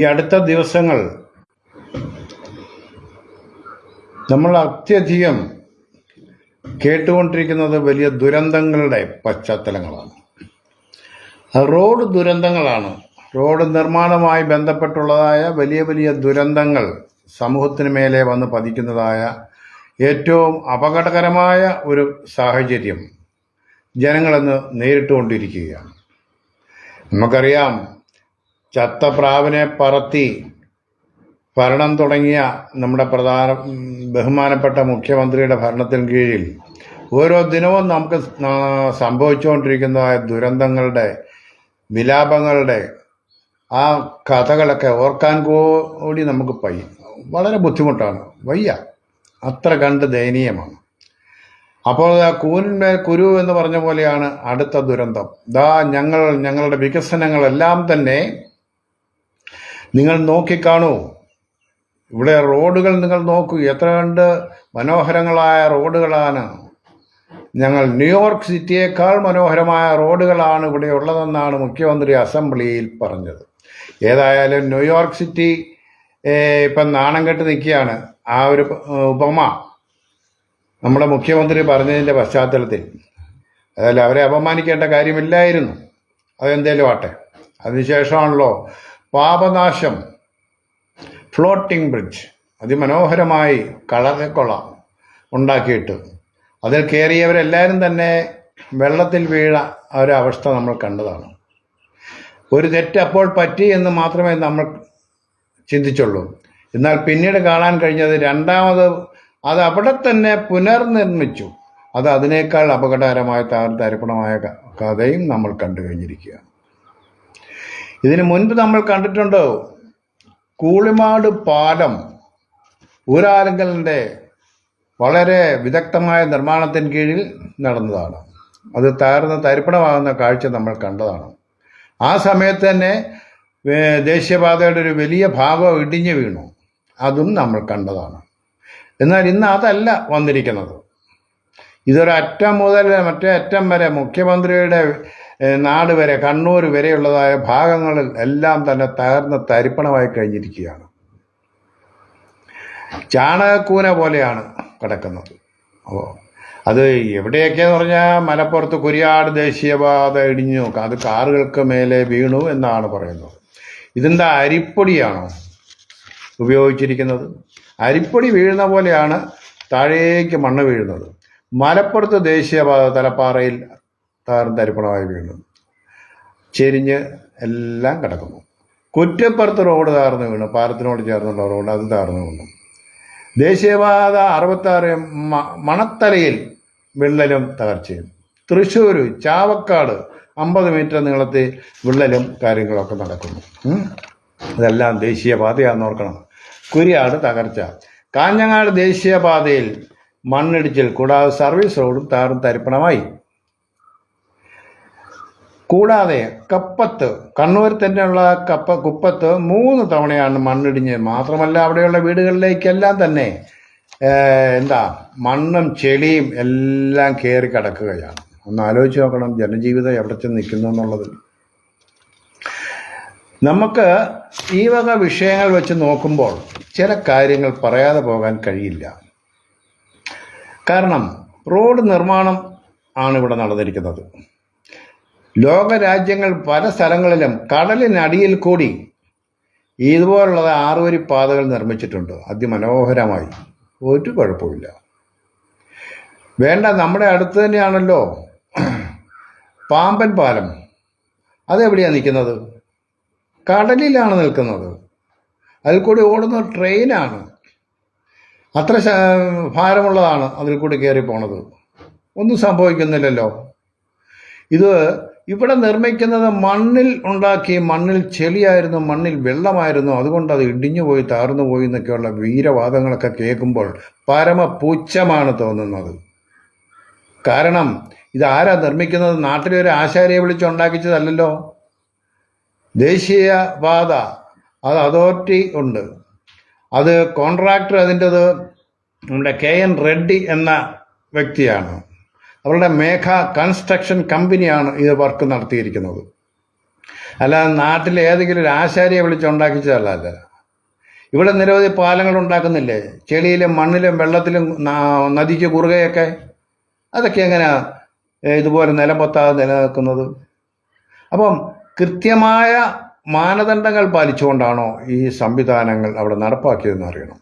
ഈ അടുത്ത ദിവസങ്ങൾ നമ്മൾ അത്യധികം കേട്ടുകൊണ്ടിരിക്കുന്നത് വലിയ ദുരന്തങ്ങളുടെ പശ്ചാത്തലങ്ങളാണ്. റോഡ് ദുരന്തങ്ങളാണ്. റോഡ് നിർമ്മാണവുമായി ബന്ധപ്പെട്ടുള്ളതായ വലിയ വലിയ ദുരന്തങ്ങൾ സമൂഹത്തിന് മേലെ വന്ന് പതിക്കുന്നതായ ഏറ്റവും അപകടകരമായ ഒരു സാഹചര്യം ജനങ്ങളെന്ന് നേരിട്ടുകൊണ്ടിരിക്കുകയാണ്. നമുക്കറിയാം, ചത്ത പ്രാവിനെ പറത്തി ഭരണം തുടങ്ങിയ നമ്മുടെ ബഹുമാനപ്പെട്ട മുഖ്യമന്ത്രിയുടെ ഭരണത്തിന് കീഴിൽ ഓരോ ദിനവും നമുക്ക് സംഭവിച്ചുകൊണ്ടിരിക്കുന്നതായ ദുരന്തങ്ങളുടെ വിലാപങ്ങളുടെ ആ കഥകളൊക്കെ ഓർക്കാൻ കൂടി നമുക്ക് വളരെ ബുദ്ധിമുട്ടാണ്, വയ്യ, അത്ര കണ്ട് ദയനീയമാണ്. അപ്പോൾ കൂനിന്മേൽ കുരു എന്ന് പറഞ്ഞ പോലെയാണ് അടുത്ത ദുരന്തം. ഞങ്ങളുടെ വികസനങ്ങളെല്ലാം തന്നെ നിങ്ങൾ നോക്കിക്കാണൂ. ഇവിടെ റോഡുകൾ നിങ്ങൾ നോക്കൂ, എത്ര കണ്ട് മനോഹരങ്ങളായ റോഡുകളാണ്. ന്യൂയോർക്ക് സിറ്റിയേക്കാൾ മനോഹരമായ റോഡുകളാണ് ഇവിടെ ഉള്ളതെന്നാണ് മുഖ്യമന്ത്രി അസംബ്ലിയിൽ പറഞ്ഞത്. ഏതായാലും ന്യൂയോർക്ക് സിറ്റി ഇപ്പം നാണം കെട്ട് നിൽക്കുകയാണ്. ആ ഒരു ഉപമ നമ്മുടെ മുഖ്യമന്ത്രി പറഞ്ഞതിൻ്റെ പശ്ചാത്തലത്തിൽ അതായത് അവരെ അപമാനിക്കേണ്ട കാര്യമില്ലായിരുന്നു. അതെന്തേലും ആട്ടെ. അതിനുശേഷമാണല്ലോ പാപനാശം, ഫ്ലോട്ടിംഗ് ബ്രിഡ്ജ് അതിമനോഹരമായി കളറക്കൊള്ള ഉണ്ടാക്കിയിട്ട് അതിൽ കയറിയവരെല്ലാവരും തന്നെ വെള്ളത്തിൽ വീഴ ഒരവസ്ഥ നമ്മൾ കണ്ടതാണ്. ഒരു തെറ്റ് അപ്പോൾ പറ്റി എന്ന് മാത്രമേ നമ്മൾ ചിന്തിച്ചുള്ളൂ. എന്നാൽ പിന്നീട് കാണാൻ കഴിഞ്ഞത് രണ്ടാമത് അത് അവിടെ തന്നെ പുനർനിർമ്മിച്ചു. അത് അതിനേക്കാൾ അപകടകരമായ തരിപ്പണമായ കഥയും നമ്മൾ കണ്ടു കഴിഞ്ഞിരിക്കുകയാണ്. ഇതിനു മുൻപ് നമ്മൾ കണ്ടിട്ടുണ്ടോ, കൂളിമാട് പാലം ഊരാലുങ്കലിൻ്റെ വളരെ വിദഗ്ധമായ നിർമ്മാണത്തിന് കീഴിൽ നടന്നതാണ്. അത് തരിപ്പണമാകുന്ന കാഴ്ച നമ്മൾ കണ്ടതാണ്. ആ സമയത്ത് തന്നെ ദേശീയപാതയുടെ ഒരു വലിയ ഭാഗം ഇടിഞ്ഞു വീണു, അതും നമ്മൾ കണ്ടതാണ്. എന്നാൽ ഇന്ന് അതല്ല വന്നിരിക്കുന്നത്. ഇതൊരറ്റം മുതൽ മറ്റേ അറ്റം വരെ, മുഖ്യമന്ത്രിയുടെ നാട് വരെ, കണ്ണൂർ വരെയുള്ളതായ ഭാഗങ്ങളിൽ എല്ലാം തന്നെ തകർന്ന് തരിപ്പണമായി കഴിഞ്ഞിരിക്കുകയാണ്. ചാണകക്കൂന പോലെയാണ് കിടക്കുന്നത്. അത് എവിടെയൊക്കെയെന്ന് പറഞ്ഞാൽ മലപ്പുറത്ത് കുരിയാട് ദേശീയപാത ഇടിഞ്ഞു, അത് കാറുകൾക്ക് മേലെ വീണു എന്നാണ് പറയുന്നത്. ഇതെന്താ, അരിപ്പൊടിയാണോ ഉപയോഗിച്ചിരിക്കുന്നത്? അരിപ്പൊടി വീഴുന്ന പോലെയാണ് താഴേക്ക് മണ്ണ് വീഴുന്നത്. മലപ്പുറത്ത് ദേശീയപാത തലപ്പാറയിൽ തരിപ്പണമായി വീണു, ചെരിഞ്ഞ് എല്ലാം കിടക്കുന്നു. കുറ്റപ്പുറത്ത് റോഡ് താർന്നു വീണു, പാലത്തിനോട് ചേർന്നുള്ള റോഡ് അത് താർന്നു വീണു. ദേശീയപാത 66 മണത്തലയിൽ വിള്ളലും തകർച്ചയും. തൃശ്ശൂർ ചാവക്കാട് 50 മീറ്റർ നീളത്തിൽ വിള്ളലും കാര്യങ്ങളൊക്കെ നടക്കുന്നു. ഇതെല്ലാം ദേശീയപാതയാണെന്ന് ഓർക്കണം. കുരിയാട് തകർച്ച. കാഞ്ഞങ്ങാട് ദേശീയപാതയിൽ മണ്ണിടിച്ചിൽ, കൂടാതെ സർവീസ് റോഡും തരിപ്പണമായി. കൂടാതെ കപ്പത്ത്, കണ്ണൂർ തന്നെയുള്ള കുപ്പത്ത് 3 തവണയാണ് മണ്ണിടിഞ്ഞ്. മാത്രമല്ല അവിടെയുള്ള വീടുകളിലേക്കെല്ലാം തന്നെ മണ്ണും ചെളിയും എല്ലാം കയറി കിടക്കുകയാണ്. ഒന്ന് ആലോചിച്ച് നോക്കണം ജനജീവിതം എവിടെ ചെന്ന് നിൽക്കുന്നു എന്നുള്ളത്. നമുക്ക് ഈ വക വിഷയങ്ങൾ വെച്ച് നോക്കുമ്പോൾ ചില കാര്യങ്ങൾ പറയാതെ പോകാൻ കഴിയില്ല. കാരണം റോഡ് നിർമ്മാണം ആണ് ഇവിടെ നടന്നിരിക്കുന്നത്. ലോകരാജ്യങ്ങൾ പല സ്ഥലങ്ങളിലും കടലിനടിയിൽ കൂടി ഇതുപോലുള്ള 6 വരി പാതകൾ നിർമ്മിച്ചിട്ടുണ്ട്, അതിമനോഹരമായി. ഒരു കുഴപ്പമില്ല. വേണ്ട, നമ്മുടെ അടുത്ത് തന്നെയാണല്ലോ പാമ്പൻ പാലം. അതെവിടെയാണ് നിൽക്കുന്നത്? കടലിലാണ് നിൽക്കുന്നത്. അതിൽ കൂടി ഓടുന്ന ട്രെയിനാണ്, അത്ര ഭാരമുള്ളതാണ് അതിൽ കൂടി കയറി പോണത്. ഒന്നും സംഭവിക്കുന്നില്ലല്ലോ. ഇവിടെ നിർമ്മിക്കുന്നത് മണ്ണിൽ ഉണ്ടാക്കി, മണ്ണിൽ ചെളിയായിരുന്നു, മണ്ണിൽ വെള്ളമായിരുന്നു, അതുകൊണ്ട് അത് ഇടിഞ്ഞു പോയി താർന്നു പോയി എന്നൊക്കെയുള്ള വീരവാദങ്ങളൊക്കെ കേൾക്കുമ്പോൾ പരമ പുച്ഛമാണ് തോന്നുന്നത്. കാരണം ഇതാരാ നിർമ്മിക്കുന്നത്? നാട്ടിലെ ഒരു ആശാരിയെ വിളിച്ചുണ്ടാക്കിച്ചതല്ലല്ലോ. ദേശീയപാത അത് അതോറിറ്റി ഉണ്ട്, അത് കോൺട്രാക്ടർ അതിൻ്റെത് നമ്മുടെ KN റെഡ്ഡി എന്ന വ്യക്തിയാണ്. അവരുടെ മേഘ കൺസ്ട്രക്ഷൻ കമ്പനിയാണ് ഇത് വർക്ക് നടത്തിയിരിക്കുന്നത്. അല്ലാതെ നാട്ടിലെ ഏതെങ്കിലും ഒരു ആശാരിയെ വിളിച്ചുണ്ടാക്കിച്ചതല്ല അത്. ഇവിടെ നിരവധി പാലങ്ങൾ ഉണ്ടാക്കുന്നില്ലേ, ചെളിയിലും മണ്ണിലും വെള്ളത്തിലും നദിക്ക് കുറുകയൊക്കെ. അതൊക്കെ എങ്ങനെയാ ഇതുപോലെ നിലം പൊത്താതെ നിലനിൽക്കുന്നത്? അപ്പം കൃത്യമായ മാനദണ്ഡങ്ങൾ പാലിച്ചുകൊണ്ടാണോ ഈ സംവിധാനങ്ങൾ അവിടെ നടപ്പാക്കിയതെന്ന് അറിയണം.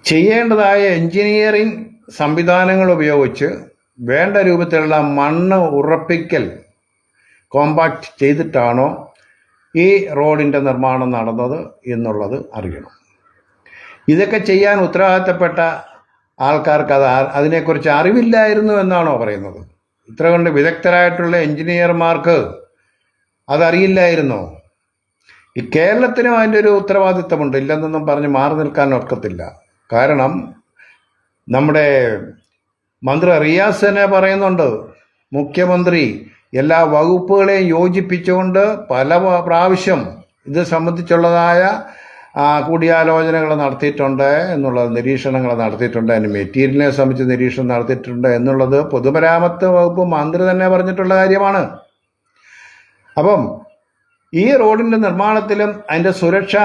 ചെയ്യേണ്ടതായ എഞ്ചിനീയറിംഗ് സംവിധാനങ്ങൾ ഉപയോഗിച്ച് വേണ്ട രൂപത്തിലുള്ള മണ്ണ് ഉറപ്പിക്കൽ കോമ്പാക്ട് ചെയ്തിട്ടാണോ ഈ റോഡിൻ്റെ നിർമ്മാണം നടന്നത് എന്നുള്ളത് അറിയണം. ഇതൊക്കെ ചെയ്യാൻ ഉത്തരവാദിത്തപ്പെട്ട ആൾക്കാർക്ക് അതിനെക്കുറിച്ച് അറിവില്ലായിരുന്നു എന്നാണോ പറയുന്നത്? ഇത്ര കൊണ്ട് വിദഗ്ധരായിട്ടുള്ള എഞ്ചിനീയർമാർക്ക് അതറിയില്ലായിരുന്നോ? ഈ കേരളത്തിനും അതിൻ്റെ ഒരു ഉത്തരവാദിത്തമുണ്ട്, ഇല്ലെന്നൊന്നും പറഞ്ഞ് മാറി നിൽക്കാൻ ഒക്കത്തില്ല. കാരണം നമ്മുടെ മന്ത്രി റിയാസ് തന്നെ പറയുന്നുണ്ട്, മുഖ്യമന്ത്രി എല്ലാ വകുപ്പുകളെയും യോജിപ്പിച്ചുകൊണ്ട് പല പ്രാവശ്യം ഇത് സംബന്ധിച്ചുള്ളതായ കൂടിയാലോചനകൾ നടത്തിയിട്ടുണ്ട് എന്നുള്ളത്, നിരീക്ഷണങ്ങൾ നടത്തിയിട്ടുണ്ട്, അതിന് മെറ്റീരിയലിനെ സംബന്ധിച്ച് നിരീക്ഷണം നടത്തിയിട്ടുണ്ട് എന്നുള്ളത് പൊതുമരാമത്ത് വകുപ്പ് മന്ത്രി തന്നെ പറഞ്ഞിട്ടുള്ള കാര്യമാണ്. അപ്പം ഈ റോഡിൻ്റെ നിർമ്മാണത്തിലും അതിൻ്റെ സുരക്ഷ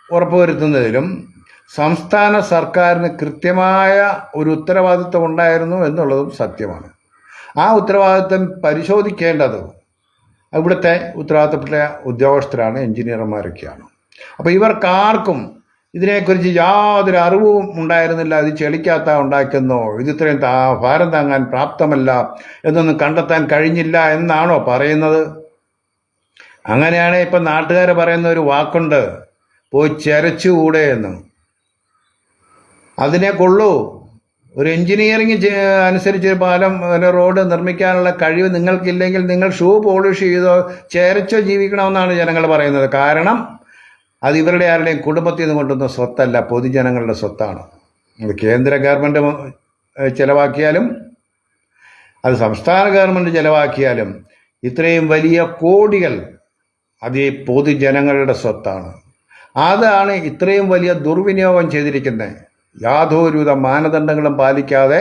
ഉറപ്പുവരുത്തുന്നതിലും സംസ്ഥാന സർക്കാരിന് കൃത്യമായ ഒരു ഉത്തരവാദിത്വം ഉണ്ടായിരുന്നു എന്നുള്ളതും സത്യമാണ്. ആ ഉത്തരവാദിത്വം പരിശോധിക്കേണ്ടത് ഇവിടുത്തെ ഉത്തരവാദിത്തപ്പെട്ട ഉദ്യോഗസ്ഥരാണ്, എഞ്ചിനീയർമാരൊക്കെയാണ്. അപ്പോൾ ഇവർക്കാർക്കും ഇതിനെക്കുറിച്ച് യാതൊരു അറിവും ഉണ്ടായിരുന്നില്ല. ഇത് ചെളിക്കാത്ത ഉണ്ടാക്കുന്നോ, ഇത് ഇത്രയും ഭാരം താങ്ങാൻ പ്രാപ്തമല്ല എന്നൊന്നും കണ്ടെത്താൻ കഴിഞ്ഞില്ല എന്നാണോ പറയുന്നത്? അങ്ങനെയാണ് ഇപ്പം നാട്ടുകാർ പറയുന്ന ഒരു വാക്കുണ്ട്, പോയി ചെരച്ചുകൂടെ എന്ന്. അതിനെ കൊള്ളൂ. ഒരു എഞ്ചിനീയറിംഗ് അനുസരിച്ച് പാലം റോഡ് നിർമ്മിക്കാനുള്ള കഴിവ് നിങ്ങൾക്കില്ലെങ്കിൽ നിങ്ങൾ ഷൂ പോളിഷ് ചെയ്തോ ചേരച്ചോ ജീവിക്കണമെന്നാണ് ജനങ്ങൾ പറയുന്നത്. കാരണം അത് ഇവരുടെ ആരുടെയും കുടുംബത്തിൽ നിന്ന് കൊണ്ടുവന്ന സ്വത്തല്ല, പൊതുജനങ്ങളുടെ സ്വത്താണ്. അത് കേന്ദ്ര ഗവൺമെൻറ് ചിലവാക്കിയാലും അത് സംസ്ഥാന ഗവൺമെൻറ് ചിലവാക്കിയാലും ഇത്രയും വലിയ കോടികൾ അത് ഈ പൊതുജനങ്ങളുടെ സ്വത്താണ്. അതാണ് ഇത്രയും വലിയ ദുർവിനിയോഗം ചെയ്തിരിക്കുന്നത്. യാതൊരുവിധ മാനദണ്ഡങ്ങളും പാലിക്കാതെ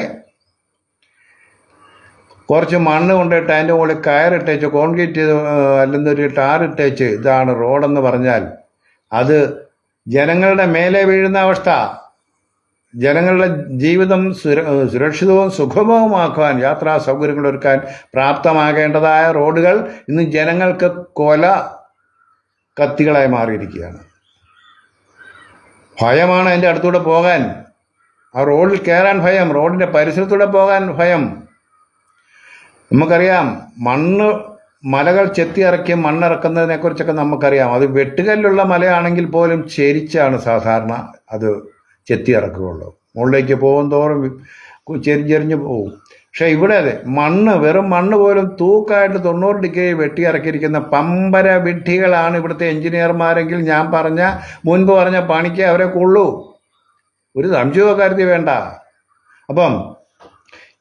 കുറച്ച് മണ്ണ് കൊണ്ടിട്ട് അതിൻ്റെ മുകളിൽ കയറിട്ടേച്ച് കോൺക്രീറ്റ് ചെയ്ത് അല്ലെങ്കിൽ ഒരു ടാറിട്ടേച്ച് ഇതാണ് റോഡെന്ന് പറഞ്ഞാൽ അത് ജനങ്ങളുടെ മേലെ വീഴുന്ന അവസ്ഥ. ജനങ്ങളുടെ ജീവിതം സുരക്ഷിതവും സുഗമവുമാക്കാൻ, യാത്രാ സൗകര്യങ്ങൾ ഒരുക്കാൻ പ്രാപ്തമാകേണ്ടതായ റോഡുകൾ ഇന്ന് ജനങ്ങൾക്ക് കൊല കത്തികളായി മാറിയിരിക്കുകയാണ്. ഭയമാണ് അതിൻ്റെ അടുത്തൂടെ പോകാൻ, ആ റോഡിൽ കയറാൻ ഭയം, റോഡിൻ്റെ പരിസരത്തൂടെ പോകാൻ ഭയം. നമുക്കറിയാം, മലകൾ ചെത്തിയിറക്കി മണ്ണിറക്കുന്നതിനെ കുറിച്ചൊക്കെ നമുക്കറിയാം. അത് വെട്ടുകല്ലുള്ള മലയാണെങ്കിൽ പോലും ചെരിച്ചാണ് സാധാരണ അത് ചെത്തിയിറക്കുകയുള്ളൂ. മുകളിലേക്ക് പോകും തോറും ചെരിഞ്ഞെറിഞ്ഞ് പോകും. പക്ഷേ ഇവിടെ വെറും മണ്ണ് പോലും തൂക്കായിട്ട് 90 ഡിഗ്രി വെട്ടിയിറക്കിയിരിക്കുന്ന പമ്പര വിഡ്ഢികളാണ് ഇവിടുത്തെ എഞ്ചിനീയർമാരെങ്കിൽ ഞാൻ മുൻപ് പറഞ്ഞ പണിക്ക് അവരെ കൊള്ളൂ, ഒരു സംശയവും കാര്യത്തിൽ വേണ്ട. അപ്പം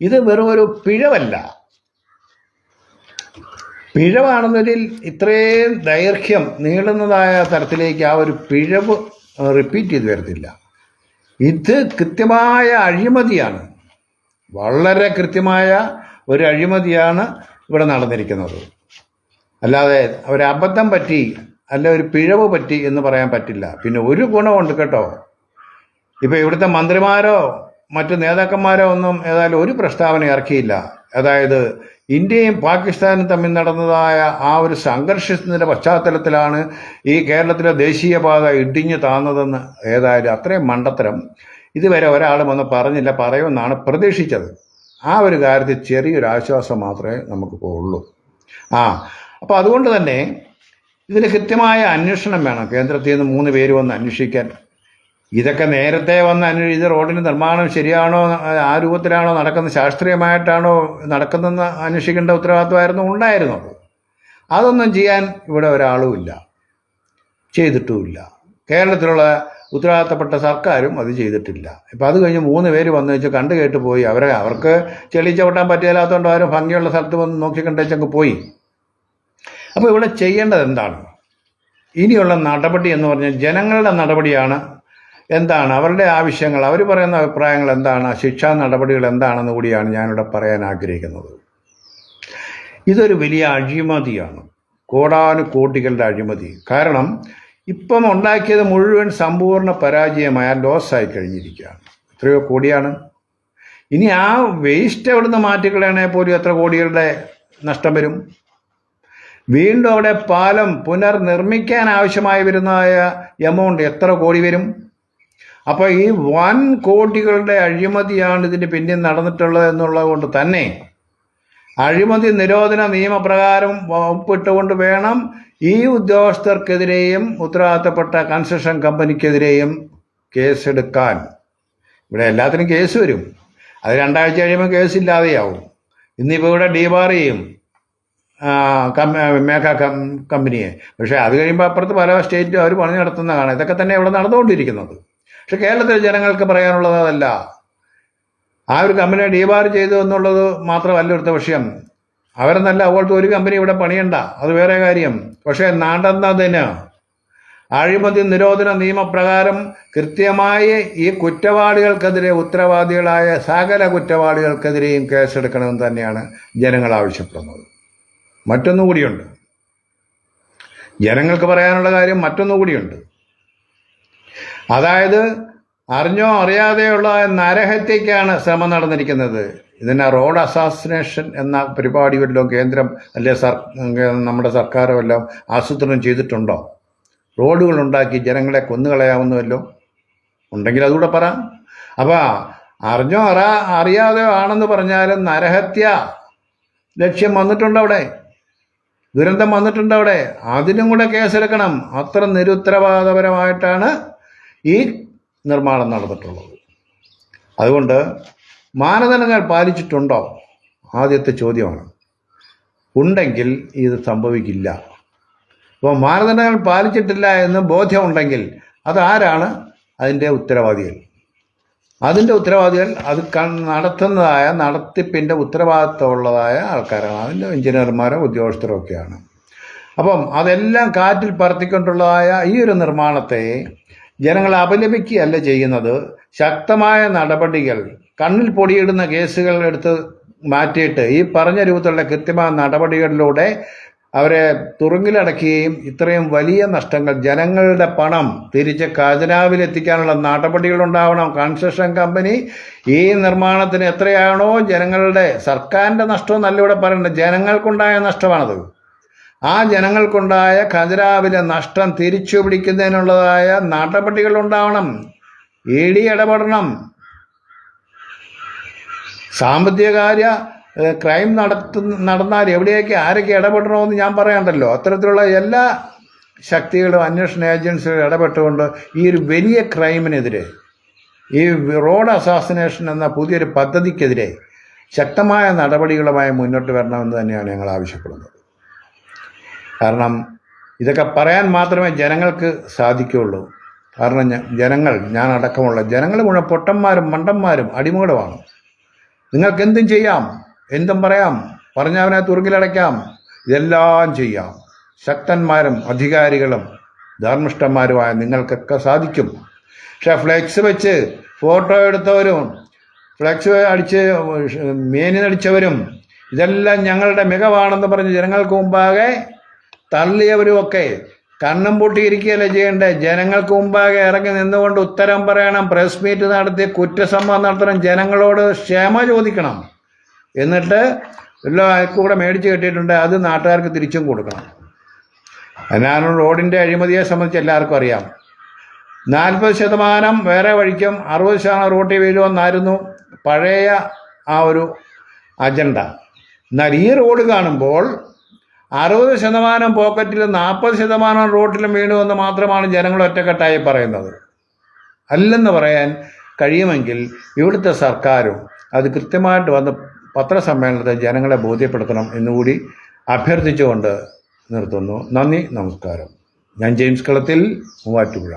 ഇത് വെറും ഒരു പിഴവല്ല. പിഴവാണെന്നതിൽ ഇത്രയും ദൈർഘ്യം നീളുന്നതായ തരത്തിലേക്ക് ആ ഒരു പിഴവ് റിപ്പീറ്റ് ചെയ്ത് വരത്തില്ല. ഇത് കൃത്യമായ അഴിമതിയാണ്, വളരെ കൃത്യമായ ഒരു അഴിമതിയാണ് ഇവിടെ നടന്നിരിക്കുന്നത്. അല്ലാതെ ഒരു അബദ്ധം പറ്റി അല്ല ഒരു പിഴവ് പറ്റി എന്ന് പറയാൻ പറ്റില്ല. പിന്നെ ഒരു ഗുണമുണ്ട് കേട്ടോ, ഇപ്പോൾ ഇവിടുത്തെ മന്ത്രിമാരോ മറ്റു നേതാക്കന്മാരോ ഒന്നും ഏതായാലും ഒരു പ്രസ്താവന ഇറക്കിയില്ല. അതായത് ഇന്ത്യയും പാകിസ്ഥാനും തമ്മിൽ നടന്നതായ ആ ഒരു സംഘർഷത്തിൻ്റെ പശ്ചാത്തലത്തിലാണ് ഈ കേരളത്തിലെ ദേശീയപാത ഇടിഞ്ഞു താന്നതെന്ന്. ഏതായാലും അത്രയും മണ്ടത്തരം ഇതുവരെ ഒരാളും ഒന്ന് പറഞ്ഞില്ല, പറയുമെന്നാണ് പ്രതീക്ഷിച്ചത്. ആ ഒരു കാര്യത്തിൽ ചെറിയൊരു ആശ്വാസം മാത്രമേ നമുക്ക് ഉള്ളൂ. അപ്പോൾ അതുകൊണ്ട് തന്നെ ഇതിന് കൃത്യമായ അന്വേഷണം വേണം. കേന്ദ്രത്തിൽ നിന്ന് 3 പേര് വന്ന് അന്വേഷിക്കാൻ. ഇതൊക്കെ നേരത്തെ വന്ന് ഇത് റോഡിൻ്റെ നിർമ്മാണം ശരിയാണോ, ആ രൂപത്തിലാണോ നടക്കുന്നത്, ശാസ്ത്രീയമായിട്ടാണോ നടക്കുന്നതെന്ന് അന്വേഷിക്കേണ്ട ഉത്തരവാദിത്വമായിരുന്നു ഉണ്ടായിരുന്നത്. അതൊന്നും ചെയ്യാൻ ഇവിടെ ഒരാളുമില്ല, ചെയ്തിട്ടുമില്ല. കേരളത്തിലുള്ള ഉത്തരവാദിത്തപ്പെട്ട സർക്കാരും അത് ചെയ്തിട്ടില്ല. ഇപ്പം അത് കഴിഞ്ഞ് 3 പേര് വന്നു വെച്ച് കണ്ടു കേട്ട് പോയി. അവർക്ക് ചെളി ചവിട്ടാൻ പറ്റില്ലാത്തതുകൊണ്ട് അവരും ഭംഗിയുള്ള സ്ഥലത്ത് വന്ന് നോക്കിക്കണ്ടേച്ചങ്ങ് പോയി. അപ്പോൾ ഇവിടെ ചെയ്യേണ്ടത് എന്താണ്? ഇനിയുള്ള നടപടി എന്ന് പറഞ്ഞാൽ ജനങ്ങളുടെ നടപടിയാണ്. എന്താണ് അവരുടെ ആവശ്യങ്ങൾ, അവർ പറയുന്ന അഭിപ്രായങ്ങൾ എന്താണ്, ശിക്ഷാ നടപടികൾ എന്താണെന്ന് കൂടിയാണ് ഞാനിവിടെ പറയാൻ ആഗ്രഹിക്കുന്നത്. ഇതൊരു വലിയ അഴിമതിയാണ്, കോടാനുകോടികളുടെ അഴിമതി. കാരണം ഇപ്പം ഉണ്ടാക്കിയത് മുഴുവൻ സമ്പൂർണ്ണ പരാജയമായ ലോസായി കഴിഞ്ഞിരിക്കുകയാണ്. എത്രയോ കോടിയാണ്. ഇനി ആ വേസ്റ്റ് അവിടുന്ന് മാറ്റിക്കളയാണെങ്കിൽ പോലും എത്ര കോടികളുടെ നഷ്ടം വരും. വീണ്ടും അവിടെ പാലം പുനർനിർമ്മിക്കാൻ ആവശ്യമായി വരുന്നതായ എമൗണ്ട് എത്ര കോടി വരും. അപ്പോൾ ഈ വൻ കോടികളുടെ അഴിമതിയാണ് ഇതിന് പിന്നിൽ നടന്നിട്ടുള്ളത് എന്നുള്ളത് കൊണ്ട് തന്നെ അഴിമതി നിരോധന നിയമപ്രകാരം വകുപ്പിട്ടുകൊണ്ട് വേണം ഈ ഉദ്യോഗസ്ഥർക്കെതിരെയും ഉത്തരവാദിത്തപ്പെട്ട കൺസ്ട്രക്ഷൻ കമ്പനിക്കെതിരെയും കേസെടുക്കാൻ. ഇവിടെ എല്ലാത്തിനും കേസ് വരും. അത് 2 ആഴ്ച കഴിയുമ്പോൾ കേസില്ലാതെയാവും. ഇന്നിപ്പോൾ ഇവിടെ ഡീബാർ ചെയ്യും മേഘ കമ്പനിയെ. പക്ഷേ അത് കഴിയുമ്പോൾ അപ്പുറത്ത് പല സ്റ്റേറ്റും അവർ പണി നടത്തുന്ന കാണാം. ഇതൊക്കെ തന്നെ ഇവിടെ നടന്നുകൊണ്ടിരിക്കുന്നത്. പക്ഷെ കേരളത്തിലെ ജനങ്ങൾക്ക് പറയാനുള്ളത് അതല്ല. ആ ഒരു കമ്പനിയെ ഡീബാർ ചെയ്തു എന്നുള്ളത് മാത്രമല്ല ഇവിടുത്തെ വിഷയം. അവരെന്നല്ല അതുപോലത്തെ ഒരു കമ്പനി ഇവിടെ പണിയണ്ട, അത് വേറെ കാര്യം. പക്ഷേ നടന്നതിന് അഴിമതി നിരോധന നിയമപ്രകാരം കൃത്യമായി ഈ കുറ്റവാളികൾക്കെതിരെ ഉത്തരവാദികളായ സകല കുറ്റവാളികൾക്കെതിരെയും കേസെടുക്കണമെന്ന് തന്നെയാണ് ജനങ്ങൾ ആവശ്യപ്പെടുന്നത്. മറ്റൊന്നുകൂടിയുണ്ട്, ജനങ്ങൾക്ക് പറയാനുള്ള കാര്യം മറ്റൊന്നുകൂടിയുണ്ട്. അതായത് അറിഞ്ഞോ അറിയാതെയുള്ള നരഹത്യക്കാണ് ശ്രമം നടന്നിരിക്കുന്നത്. ഇതിനെ റോഡ് അസാസിനേഷൻ എന്ന പരിപാടി വല്ലതും കേന്ദ്രം അല്ലെ നമ്മുടെ സർക്കാരോ വല്ലതും ആസൂത്രണം ചെയ്തിട്ടുണ്ടോ? റോഡുകളുണ്ടാക്കി ജനങ്ങളെ കൊന്നുകളയാവുന്നല്ലോ ഉണ്ടെങ്കിൽ അതുകൂടെ പറ. അപ്പോൾ അറിഞ്ഞോ അറിയാതെയോ ആണെന്ന് പറഞ്ഞാലും നരഹത്യ ലക്ഷ്യം വന്നിട്ടുണ്ട്, അവിടെ ദുരന്തം വന്നിട്ടുണ്ട്. അവിടെ അതിനും കൂടെ കേസെടുക്കണം. അത്ര നിരുത്തരവാദപരമായിട്ടാണ് ഈ നിർമ്മാണം നടന്നിട്ടുള്ളത്. അതുകൊണ്ട് മാനദണ്ഡങ്ങൾ പാലിച്ചിട്ടുണ്ടോ ആദ്യത്തെ ചോദ്യമാണ്. ഉണ്ടെങ്കിൽ ഇത് സംഭവിക്കില്ല. അപ്പോൾ മാനദണ്ഡങ്ങൾ പാലിച്ചിട്ടില്ല എന്ന് ബോധ്യമുണ്ടെങ്കിൽ അതാരാണ് അതിൻ്റെ ഉത്തരവാദികൾ? അതിൻ്റെ ഉത്തരവാദികൾ അത് നടത്തുന്നതായ നടത്തിപ്പിൻ്റെ ഉത്തരവാദിത്തമുള്ളതായ ആൾക്കാരാണ്. അതിൻ്റെ എഞ്ചിനീയർമാരോ ഉദ്യോഗസ്ഥരോ ഒക്കെയാണ്. അപ്പം അതെല്ലാം കാറ്റിൽ പറത്തിക്കൊണ്ടുള്ളതായ ഈ ഒരു നിർമ്മാണത്തെ ജനങ്ങൾ അപലപിക്കുകയല്ല ചെയ്യുന്നത്. ശക്തമായ നടപടികൾ, കണ്ണിൽ പൊടിയിടുന്ന കേസുകൾ എടുത്ത് മാറ്റിയിട്ട് ഈ പറഞ്ഞ രൂപത്തിലുള്ള കൃത്യമായ നടപടികളിലൂടെ അവരെ തുറുങ്കിലടക്കുകയും ഇത്രയും വലിയ നഷ്ടങ്ങൾ, ജനങ്ങളുടെ പണം തിരിച്ച് ഖജനാവിലെത്തിക്കാനുള്ള നടപടികളുണ്ടാവണം. കൺസ്ട്രക്ഷൻ കമ്പനി ഈ നിർമ്മാണത്തിന് എത്രയാണോ ജനങ്ങളുടെ, സർക്കാരിൻ്റെ നഷ്ടവും നല്ല ഇവിടെ പറയേണ്ടത്, ജനങ്ങൾക്കുണ്ടായ നഷ്ടമാണത്. ആ ജനങ്ങൾക്കുണ്ടായ ഖജനാവിലെ നഷ്ടം തിരിച്ചു പിടിക്കുന്നതിനുള്ളതായ നടപടികൾ ഉണ്ടാവണം. ED ഇടപെടണം. സാമ്പത്തിക കാര്യ ക്രൈം നടന്നാൽ എവിടെയൊക്കെ ആരൊക്കെ ഇടപെടണമെന്ന് ഞാൻ പറയണ്ടല്ലോ. അത്തരത്തിലുള്ള എല്ലാ ശക്തികളും അന്വേഷണ ഏജൻസികൾ ഇടപെട്ടുകൊണ്ട് ഈ ഒരു വലിയ ക്രൈമിനെതിരെ, ഈ റോഡ് അസാസിനേഷൻ എന്ന പുതിയൊരു പദ്ധതിക്കെതിരെ ശക്തമായ നടപടികളുമായി മുന്നോട്ട് വരണമെന്ന് തന്നെയാണ് ഞങ്ങൾ ആവശ്യപ്പെടുന്നത്. കാരണം ഇതൊക്കെ പറയാൻ മാത്രമേ ജനങ്ങൾക്ക് സാധിക്കുകയുള്ളൂ. കാരണം ഞാനടക്കമുള്ള ജനങ്ങൾ മുഴുവൻ പൊട്ടന്മാരും മണ്ടന്മാരും അടിമകളുമാണ്. നിങ്ങൾക്ക് എന്തും ചെയ്യാം, എന്തും പറയാം, പറഞ്ഞവനെ തുറുങ്കിലടയ്ക്കാം, ഇതെല്ലാം ചെയ്യാം. ശക്തന്മാരും അധികാരികളും ധർമ്മിഷ്ഠന്മാരുമായ നിങ്ങൾക്കൊക്കെ സാധിക്കും. പക്ഷെ ഫ്ലെക്സ് വെച്ച് ഫോട്ടോ എടുത്തവരും ഫ്ലെക്സ് അടിച്ച് മേനിനടിച്ചവരും ഇതെല്ലാം ഞങ്ങളുടെ മികവാണെന്ന് പറഞ്ഞ് ജനങ്ങൾക്ക് മുമ്പാകെ തള്ളിയവരുമൊക്കെ കണ്ണും പൊട്ടിയിരിക്കുകയല്ലേ ചെയ്യേണ്ടത്. ജനങ്ങൾക്ക് മുമ്പാകെ ഇറങ്ങി നിന്നുകൊണ്ട് ഉത്തരം പറയണം, പ്രസ് മീറ്റ് നടത്തി കുറ്റസമ്മതം നടത്തണം, ജനങ്ങളോട് ക്ഷമ ചോദിക്കണം. എന്നിട്ട് എല്ലാം കൂടെ മേടിച്ച് കെട്ടിയിട്ടുണ്ട്, അത് നാട്ടുകാർക്ക് തിരിച്ചും കൊടുക്കണം. ഞാൻ റോഡിൻ്റെ അഴിമതിയെ സംബന്ധിച്ച് എല്ലാവർക്കും അറിയാം. 40% വേറെ വഴിക്കും 60% റോട്ടിൽ വീഴുമെന്നായിരുന്നു പഴയ ആ ഒരു അജണ്ട. എന്നാൽ ഈ റോഡ് കാണുമ്പോൾ 60% പോക്കറ്റിലും 40% റോട്ടിലും വീണുവെന്ന് മാത്രമാണ് ജനങ്ങൾ ഒറ്റക്കെട്ടായി പറയുന്നത്. അല്ലെന്ന് പറയാൻ കഴിയുമെങ്കിൽ ഇവിടുത്തെ സർക്കാരും അത് കൃത്യമായിട്ട് വന്ന് പത്രസമ്മേളനത്തിൽ ജനങ്ങളെ ബോധ്യപ്പെടുത്തണം എന്നുകൂടി അഭ്യർത്ഥിച്ചുകൊണ്ട് നിർത്തുന്നു. നന്ദി, നമസ്കാരം. ഞാൻ ജെയിംസ് കളത്തിൽ, മൂവാറ്റുപുഴ.